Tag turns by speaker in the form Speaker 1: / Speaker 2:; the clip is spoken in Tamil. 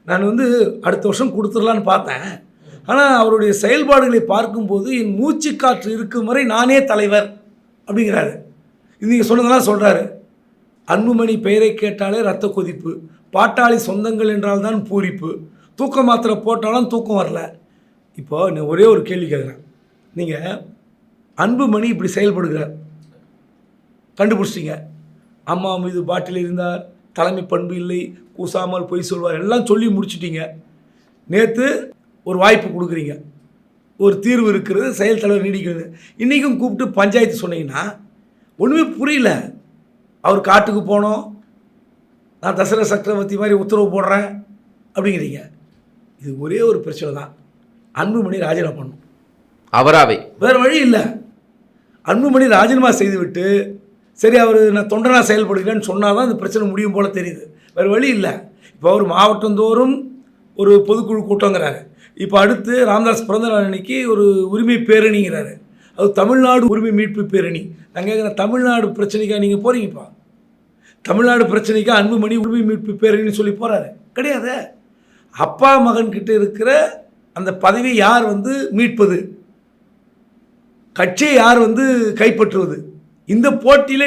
Speaker 1: நான் வந்து அடுத்த வருஷம் கொடுத்துடலான்னு பார்த்தேன். ஆனால் அவருடைய செயல்பாடுகளை பார்க்கும்போது என் மூச்சு காற்று இருக்கும் வரை நானே தலைவர் அப்படிங்கிறாரு. இது நீங்கள் சொன்னதெல்லாம் சொல்கிறாரு. அன்புமணி பெயரை கேட்டாலே ரத்த கொதிப்பு, பாட்டாளி சொந்தங்கள் என்றால் தான் பூரிப்பு, தூக்க மாத்திரை போட்டாலும் தூக்கம் வரல. இப்போ நான் ஒரே ஒரு கேள்வி கேட்குறேன். நீங்கள் அன்புமணி இப்படி செயல்படுகிறார், கண்டுபிடிச்சிட்டிங்க. அம்மா மீது பாட்டில் இருந்தார், தலைமை பண்பு இல்லை, கூசாமல் பொய் சொல்வார், எல்லாம் சொல்லி முடிச்சிட்டிங்க. நேற்று ஒரு வாய்ப்பு கொடுக்குறீங்க, ஒரு தீர்வு இருக்கிறது, செயல் தலைவர் நீடிக்கிறது. இன்றைக்கும் கூப்பிட்டு பஞ்சாயத்து சொன்னீங்கன்னா ஒன்றுமே புரியல. அவர் காட்டுக்கு போனோம், நான் தசரத சக்கரவர்த்தி மாதிரி உத்தரவு போடுறேன் அப்படிங்கிறீங்க. இது ஒரே ஒரு பிரச்சனை தான், அன்புமணி ராஜினாமா பண்ணணும்.
Speaker 2: அவராவே
Speaker 1: வேறு வழி இல்லை. அன்புமணி ராஜினாமா செய்துவிட்டு சரி அவர் நான் தொண்டனாக செயல்படுகிறேன்னு சொன்னால் தான் இந்த பிரச்சனை முடியும் போல் தெரியுது. வேறு வழி இல்லை. இப்போ அவர் மாவட்டந்தோறும் ஒரு பொதுக்குழு கூட்டங்கிறாரு. இப்போ அடுத்து ராமதாஸ் பிறந்த நாள் அன்னைக்கு ஒரு உரிமை பேரணிங்கிறாரு. அது தமிழ்நாடு உரிமை மீட்பு பேரணி. நான் கேட்குறேன், தமிழ்நாடு பிரச்சனைக்காக நீங்கள் போகிறீங்கப்பா? தமிழ்நாடு பிரச்சனைக்காக அன்புமணி உரிமை மீட்பு பேரணின்னு சொல்லி போகிறாரு? கிடையாது. அப்பா மகன்கிட்ட இருக்கிற அந்த பதவி யார் வந்து மீட்பது, கட்சியை யார் வந்து கைப்பற்றுவது, இந்த போட்டியில்